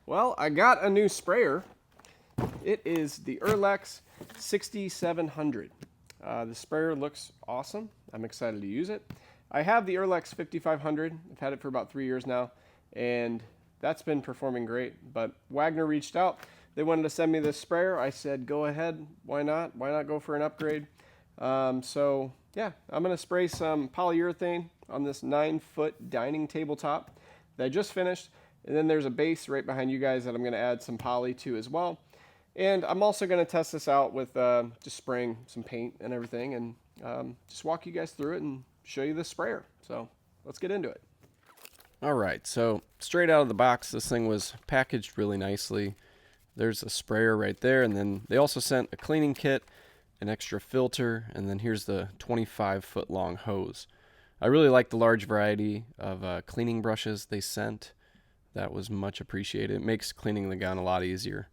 Well, I got a new sprayer. It is the Earlex 6700. The sprayer looks awesome. I'm excited to use it. I have the Earlex 5500. I've had it for about 3 years now, and that's been performing great. But Wagner reached out. They wanted to send me this sprayer. I said, go ahead. Why not? Why not go for an upgrade? So yeah, I'm going to spray some polyurethane on this 9-foot dining tabletop that I just finished. And then there's a base right behind you guys that I'm going to add some poly to as well. And I'm also going to test this out with just spraying some paint and everything, and just walk you guys through it and show you the sprayer. So let's get into it. All right, so straight out of the box, this thing was packaged really nicely. There's a sprayer right there, and then they also sent a cleaning kit, an extra filter, and then here's the 25-foot long hose. I really like the large variety of cleaning brushes they sent. That was much appreciated. It makes cleaning the gun a lot easier.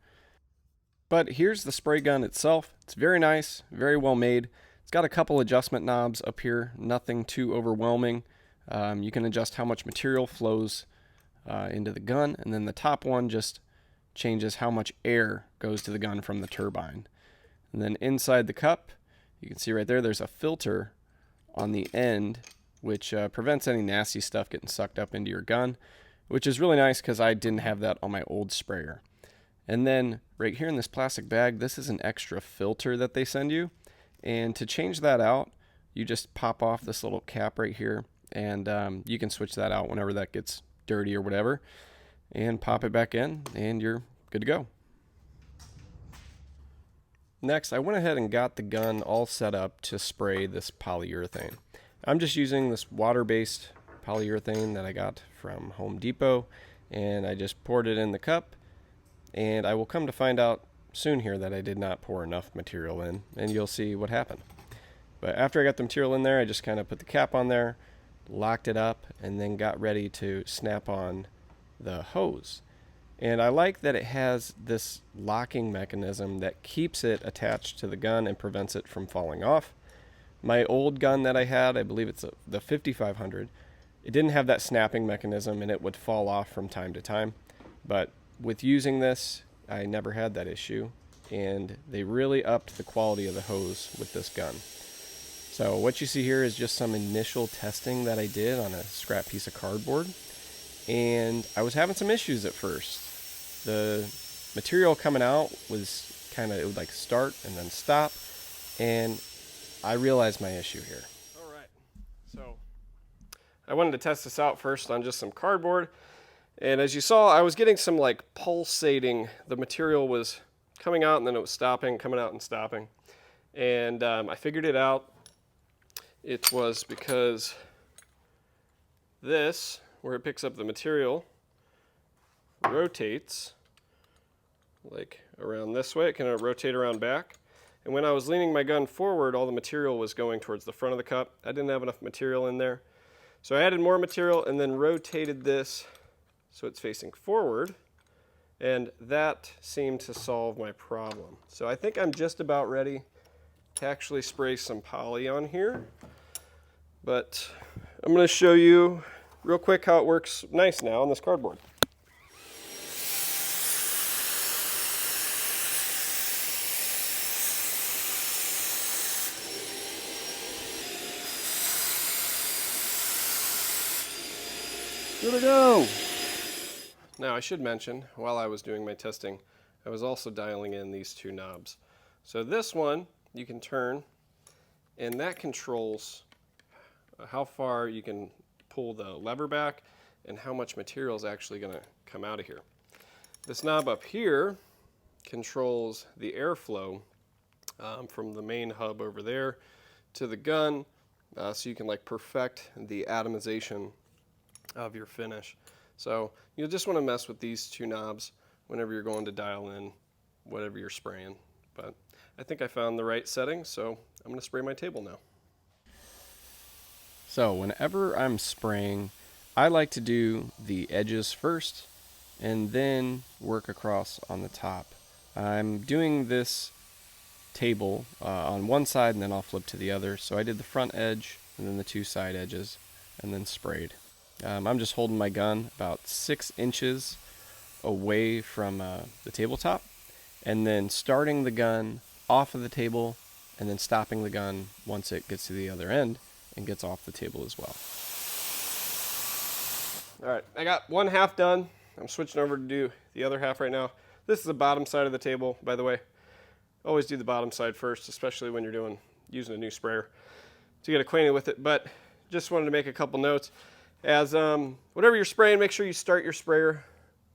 But here's the spray gun itself. It's very nice, very well made. It's got a couple adjustment knobs up here, nothing too overwhelming. You can adjust how much material flows into the gun, and then the top one just changes how much air goes to the gun from the turbine. And then inside the cup, you can see right there, there's a filter on the end, which prevents any nasty stuff getting sucked up into your gun, which is really nice because I didn't have that on my old sprayer. And then right here in this plastic bag, this is an extra filter that they send you. And to change that out, you just pop off this little cap right here, and you can switch that out whenever that gets dirty or whatever, and pop it back in, and you're good to go. Next, I went ahead and got the gun all set up to spray this polyurethane. I'm just using this water-based polyurethane that I got from Home Depot, and I just poured it in the cup, and I will come to find out soon here that I did not pour enough material in, and you'll see what happened. But after I got the material in there, I just kind of put the cap on there, locked it up, and then got ready to snap on the hose. And I like that it has this locking mechanism that keeps it attached to the gun and prevents it from falling off. My old gun that I had, I believe it's the 5500, it didn't have that snapping mechanism, and it would fall off from time to time. But with using this, I never had that issue, and they really upped the quality of the hose with this gun. So what you see here is just some initial testing that I did on a scrap piece of cardboard, and I was having some issues at first. The material coming out was it would like start and then stop, and I realized my issue here. All right, so I wanted to test this out first on just some cardboard. And as you saw, I was getting some like pulsating. The material was coming out and then it was stopping, coming out and stopping. And I figured it out. It was because this, where it picks up the material, rotates like around this way. It can rotate around back. And when I was leaning my gun forward, all the material was going towards the front of the cup. I didn't have enough material in there. So I added more material and then rotated this so it's facing forward, and that seemed to solve my problem. So I think I'm just about ready to actually spray some poly on here, but I'm going to show you real quick how it works nice now on this cardboard. Here we go. Now I should mention, while I was doing my testing, I was also dialing in these two knobs. So this one you can turn, and that controls how far you can pull the lever back and how much material is actually going to come out of here. This knob up here controls the airflow from the main hub over there to the gun, so you can like perfect the atomization of your finish. So you'll just want to mess with these two knobs whenever you're going to dial in whatever you're spraying. But I think I found the right setting, so I'm going to spray my table now. So whenever I'm spraying, I like to do the edges first and then work across on the top. I'm doing this table on one side, and then I'll flip to the other. So I did the front edge and then the two side edges and then sprayed. I'm just holding my gun about 6 inches away from the tabletop, and then starting the gun off of the table, and then stopping the gun once it gets to the other end and gets off the table as well. All right, I got one half done. I'm switching over to do the other half right now. This is the bottom side of the table, by the way. Always do the bottom side first, especially when you're using a new sprayer to get acquainted with it. But just wanted to make a couple notes. As whatever you're spraying, make sure you start your sprayer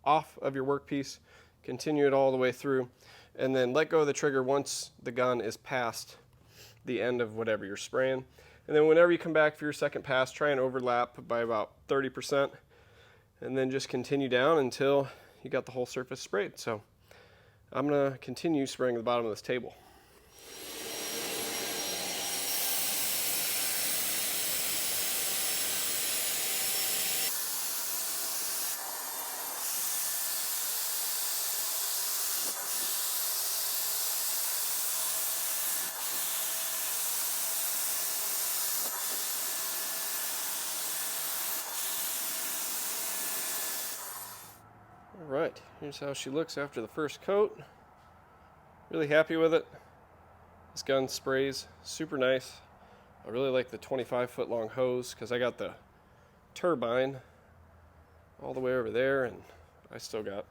off of your workpiece, continue it all the way through, and then let go of the trigger once the gun is past the end of whatever you're spraying. And then whenever you come back for your second pass, try and overlap by about 30%, and then just continue down until you got the whole surface sprayed. So I'm going to continue spraying the bottom of this table. Alright, here's how she looks after the first coat. Really happy with it. This gun sprays super nice. I really like the 25-foot long hose because I got the turbine all the way over there, and I still got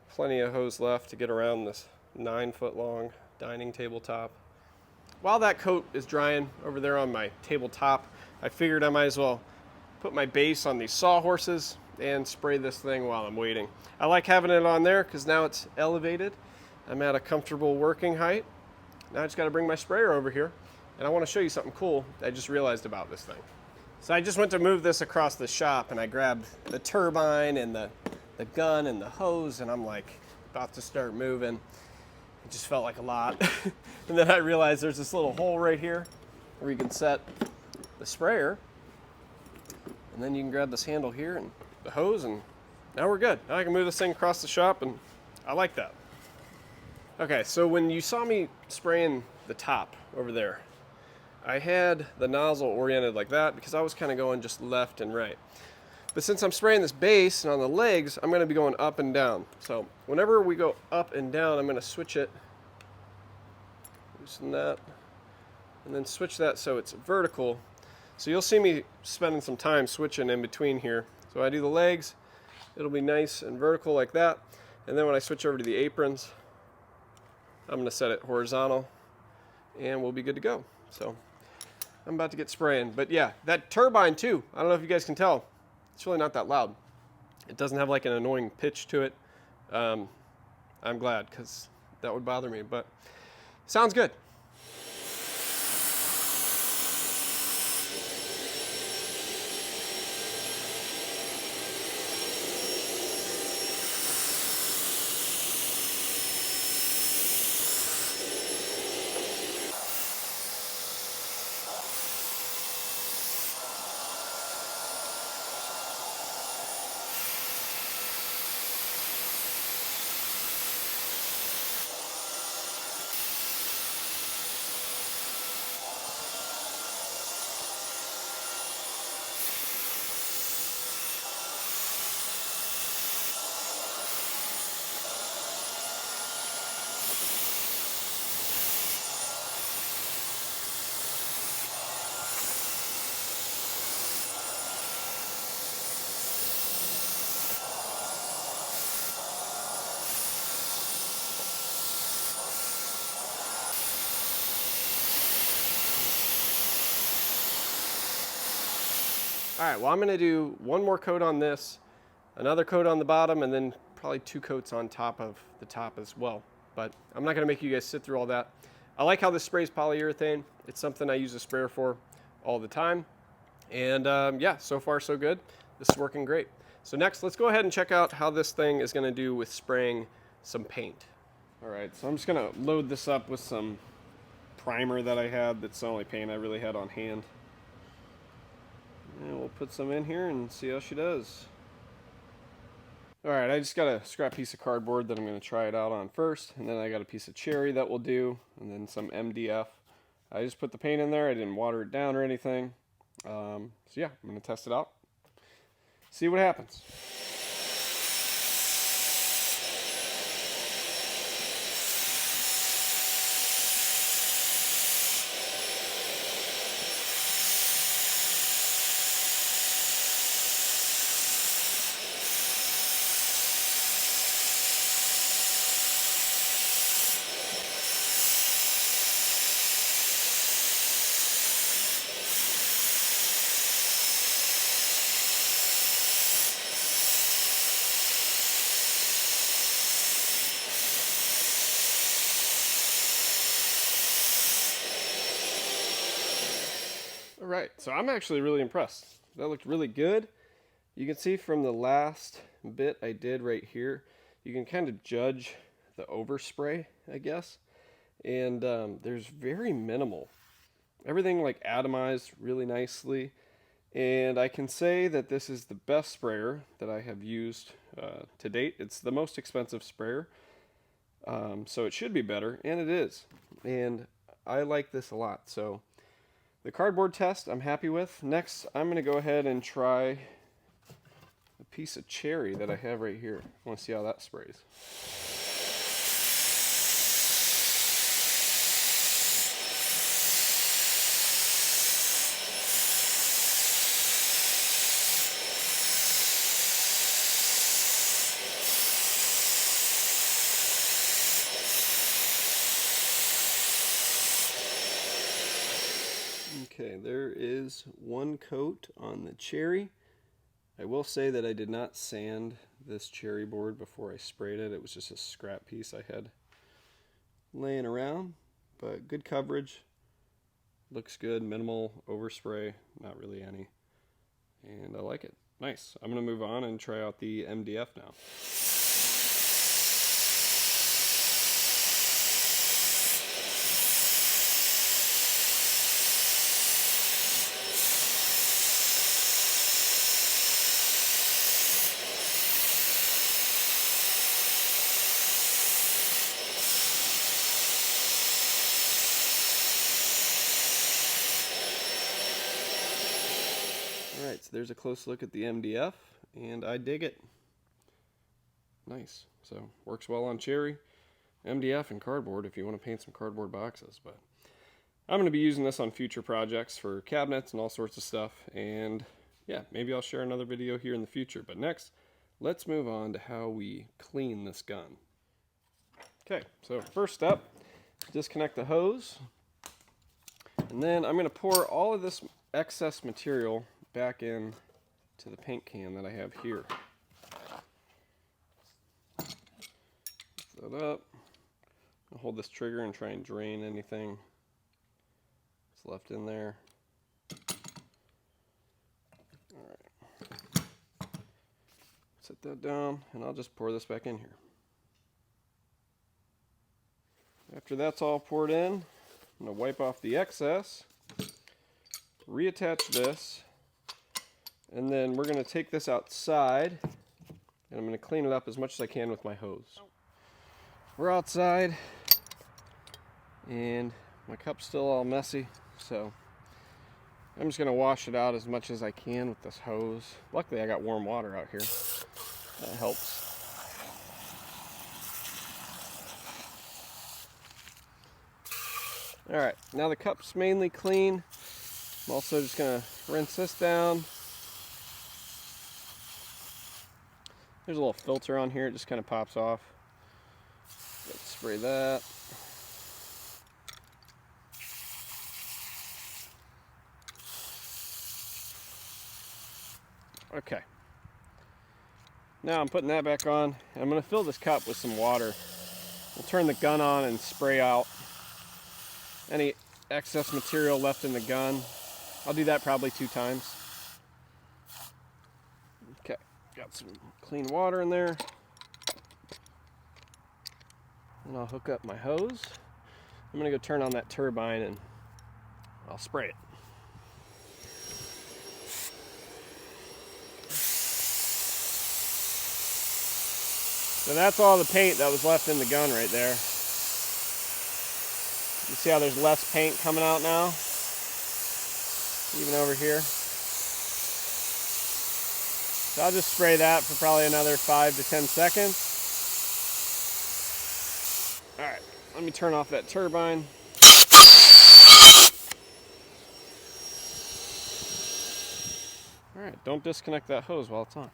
plenty of hose left to get around this 9-foot long dining tabletop. While that coat is drying over there on my tabletop, I figured I might as well put my base on these sawhorses and spray this thing while I'm waiting. I like having it on there because now it's elevated. I'm at a comfortable working height. Now I just got to bring my sprayer over here, and I want to show you something cool I just realized about this thing. So I just went to move this across the shop, and I grabbed the turbine and the gun and the hose, and I'm like about to start moving. It just felt like a lot. And then I realized there's this little hole right here where you can set the sprayer, and then you can grab this handle here and the hose, and now we're good. Now I can move this thing across the shop, and I like that. Okay, so when you saw me spraying the top over there, I had the nozzle oriented like that because I was kind of going just left and right. But since I'm spraying this base and on the legs, I'm going to be going up and down. So whenever we go up and down, I'm going to switch it, loosen that, and then switch that so it's vertical. So you'll see me spending some time switching in between here. So I do the legs, it'll be nice and vertical like that. And then when I switch over to the aprons, I'm going to set it horizontal, and we'll be good to go. So I'm about to get spraying. But yeah, that turbine too, I don't know if you guys can tell, it's really not that loud. It doesn't have like an annoying pitch to it. I'm glad, because that would bother me, but sounds good. All right, well, I'm gonna do one more coat on this, another coat on the bottom, and then probably 2 coats on top of the top as well. But I'm not gonna make you guys sit through all that. I like how this sprays polyurethane. It's something I use a sprayer for all the time. And yeah, so far so good. This is working great. So next, let's go ahead and check out how this thing is gonna do with spraying some paint. All right, so I'm just gonna load this up with some primer that I had. That's the only paint I really had on hand. And we'll put some in here and see how she does. Alright, I just got a scrap piece of cardboard that I'm going to try it out on first. And then I got a piece of cherry that will do. And then some MDF. I just put the paint in there. I didn't water it down or anything. So yeah, I'm going to test it out. See what happens. right, so I'm actually really impressed. That looked really good. You can see from the last bit I did right here, you can kind of judge the overspray, I guess. And there's very minimal. Everything like atomized really nicely. And I can say that this is the best sprayer that I have used to date. It's the most expensive sprayer. So it should be better, and it is. And I like this a lot. So the cardboard test I'm happy with. Next, I'm going to go ahead and try a piece of cherry that I have right here. I want to see how that sprays. Okay, there is one coat on the cherry. I will say that I did not sand this cherry board before I sprayed it. It was just a scrap piece I had laying around, but good coverage. Looks good, minimal overspray, not really any. And I like it. Nice. I'm going to move on and try out the MDF now. Alright, so there's a close look at the MDF, and I dig it. Nice. So, works well on cherry, MDF, and cardboard if you want to paint some cardboard boxes. But I'm going to be using this on future projects for cabinets and all sorts of stuff. And yeah, maybe I'll share another video here in the future. But next, let's move on to how we clean this gun. Okay, so first step, disconnect the hose. And then I'm going to pour all of this excess material back in to the paint can that I have here. Lift that up. I'll hold this trigger and try and drain anything that's left in there. Alright. Set that down, and I'll just pour this back in here. After that's all poured in, I'm going to wipe off the excess, reattach this, and then we're going to take this outside, and I'm going to clean it up as much as I can with my hose. We're outside, and my cup's still all messy, so I'm just going to wash it out as much as I can with this hose. Luckily I got warm water out here. That helps. Alright, now the cup's mainly clean. I'm also just going to rinse this down. There's a little filter on here, it just kind of pops off. Let's spray that. Okay. Now I'm putting that back on. I'm going to fill this cup with some water. We'll turn the gun on and spray out any excess material left in the gun. I'll do that probably 2 times. Okay, got some clean water in there. And I'll hook up my hose. I'm going to go turn on that turbine and I'll spray it. So that's all the paint that was left in the gun right there. You see how there's less paint coming out now? Even over here. So I'll just spray that for probably another 5 to 10 seconds. Alright, let me turn off that turbine. Alright, don't disconnect that hose while it's on.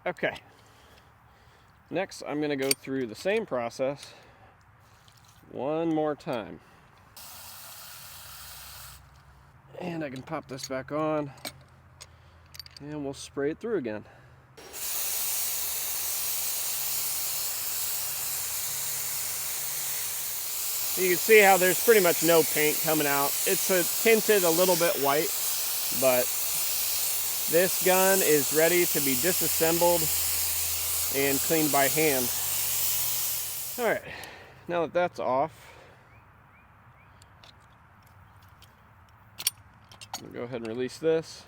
Okay. Next, I'm going to go through the same process one more time. And I can pop this back on and we'll spray it through again. You can see how there's pretty much no paint coming out. It's tinted a little bit white, but this gun is ready to be disassembled and cleaned by hand. All right, now that that's off, I'm gonna go ahead and release this.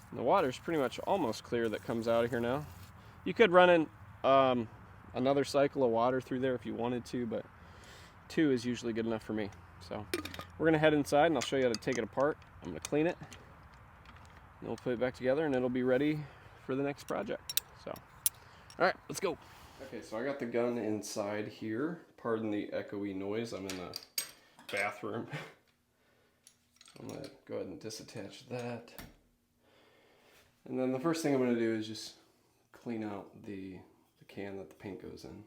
And the water's pretty much almost clear that comes out of here now. You could run in another cycle of water through there if you wanted to, but 2 is usually good enough for me. So we're gonna head inside and I'll show you how to take it apart. I'm gonna clean it, and we'll put it back together and it'll be ready for the next project. So, all right, let's go. Okay, so I got the gun inside here. Pardon the echoey noise, I'm in the bathroom. I'm gonna go ahead and disattach that. And then the first thing I'm gonna do is just clean out the can that the paint goes in.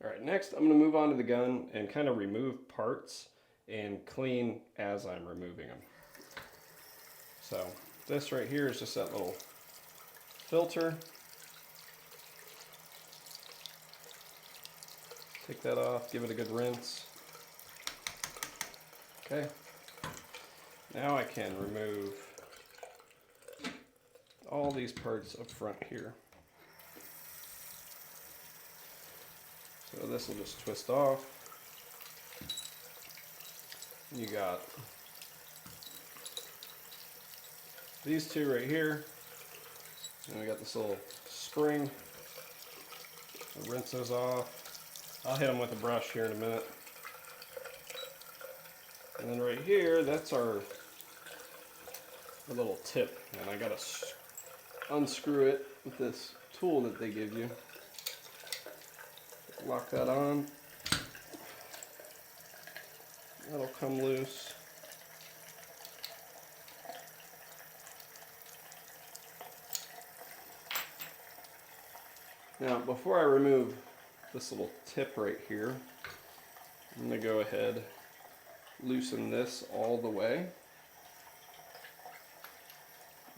Alright, next I'm going to move on to the gun and kind of remove parts and clean as I'm removing them. So this right here is just that little filter. Take that off, give it a good rinse. Okay, now I can remove all these parts up front here. So this will just twist off. You got these 2 right here. And we got this little spring. I'll rinse those off. I'll hit them with a brush here in a minute. And then right here, that's our little tip. And I gotta unscrew it with this tool that they give you. Lock that on. That'll come loose. Now, before I remove this little tip right here, I'm going to go ahead, loosen this all the way.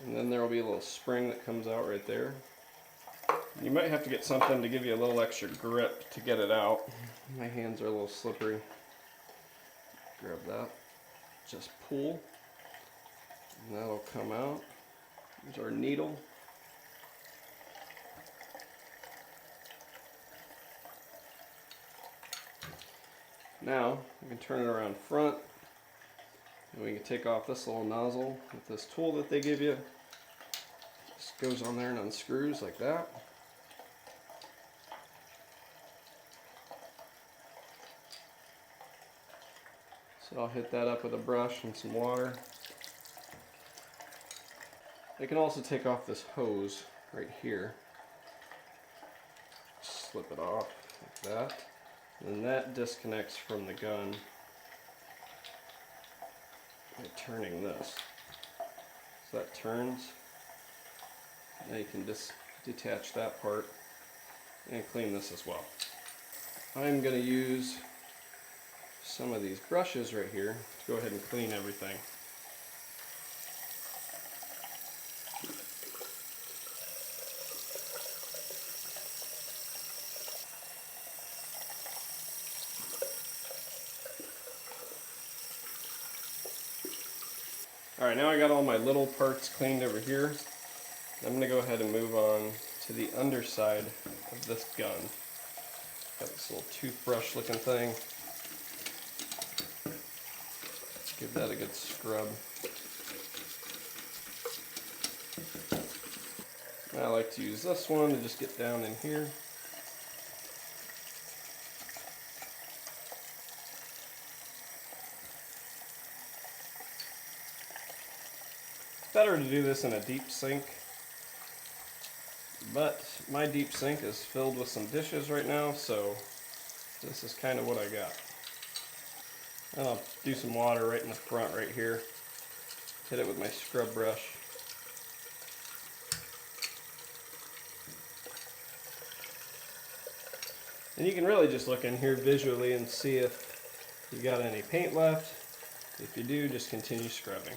And then there will be a little spring that comes out right there. You might have to get something to give you a little extra grip to get it out. My hands are a little slippery. Grab that. Just pull. And that'll come out. There's our needle. Now, we can turn it around front. And we can take off this little nozzle with this tool that they give you. Just goes on there and unscrews like that. So I'll hit that up with a brush and some water. I can also take off this hose right here. Slip it off like that. And then that disconnects from the gun by turning this. So that turns. Now you can just detach that part and clean this as well. I'm going to use some of these brushes right here to go ahead and clean everything. Alright, now I got all my little parts cleaned over here. I'm going to go ahead and move on to the underside of this gun. Got this little toothbrush looking thing. Give that a good scrub. I like to use this one to just get down in here. It's better to do this in a deep sink, but my deep sink is filled with some dishes right now, so this is kind of what I got. And I'll do some water right in the front right here. Hit it with my scrub brush. And you can really just look in here visually and see if you've got any paint left. If you do, just continue scrubbing.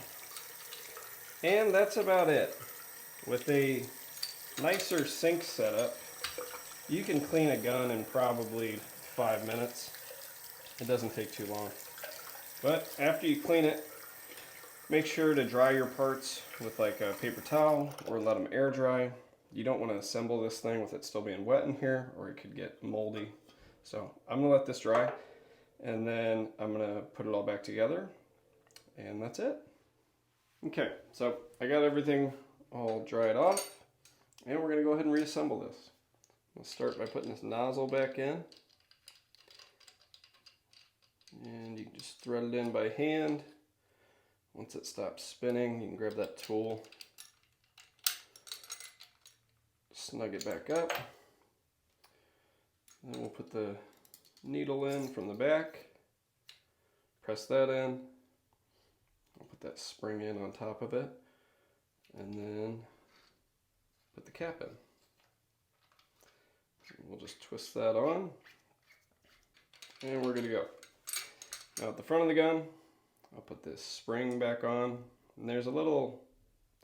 And that's about it. With a nicer sink setup, you can clean a gun in probably 5 minutes. It doesn't take too long. But after you clean it, make sure to dry your parts with like a paper towel or let them air dry. You don't want to assemble this thing with it still being wet in here, or it could get moldy. So I'm going to let this dry, and then I'm going to put it all back together, and that's it. Okay, so I got everything all dried off, and we're going to go ahead and reassemble this. We'll start by putting this nozzle back in. And you can just thread it in by hand. Once it stops spinning, you can grab that tool, snug it back up. Then we'll put the needle in from the back, press that in. I'll put that spring in on top of it, and then put the cap in. We'll just twist that on, and we're good to go. Now at the front of the gun, I'll put this spring back on, and there's a little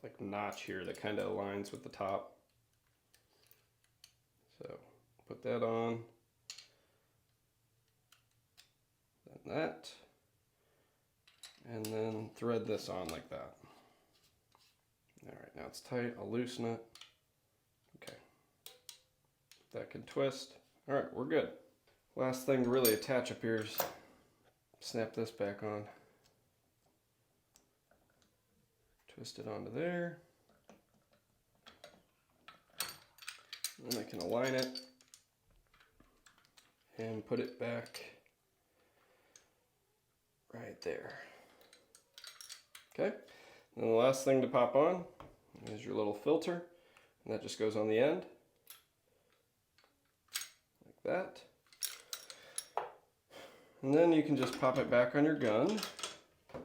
like notch here that kind of aligns with the top. So put that on, then that, and then thread this on like that. All right, now it's tight, I'll loosen it. Okay, that can twist. All right, we're good. Last thing to really attach up here is snap this back on. Twist it onto there. Then I can align it and put it back right there. Okay, and the last thing to pop on is your little filter, and that just goes on the end, like that. And then you can just pop it back on your gun,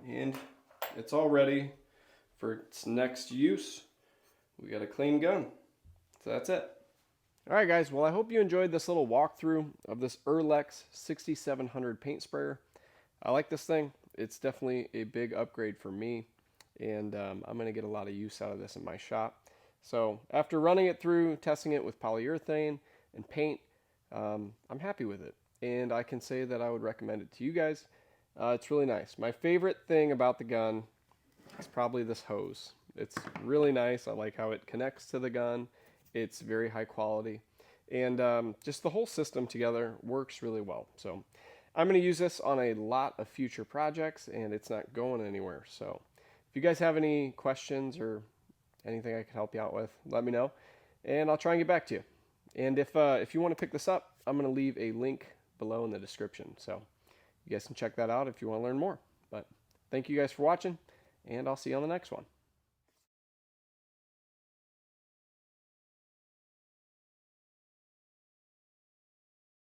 and it's all ready for its next use. We got a clean gun. So that's it. All right, guys. Well, I hope you enjoyed this little walkthrough of this Earlex 6700 paint sprayer. I like this thing. It's definitely a big upgrade for me, and I'm going to get a lot of use out of this in my shop. So after running it through, testing it with polyurethane and paint, I'm happy with it. And I can say that I would recommend it to you guys. It's really nice. My favorite thing about the gun is probably this hose. It's really nice. I like how it connects to the gun. It's very high quality. And just the whole system together works really well. So I'm going to use this on a lot of future projects, and it's not going anywhere. So if you guys have any questions or anything I can help you out with, let me know, and I'll try and get back to you. And if you want to pick this up, I'm going to leave a link below in the description. So you guys can check that out if you want to learn more. But thank you guys for watching, and I'll see you on the next one.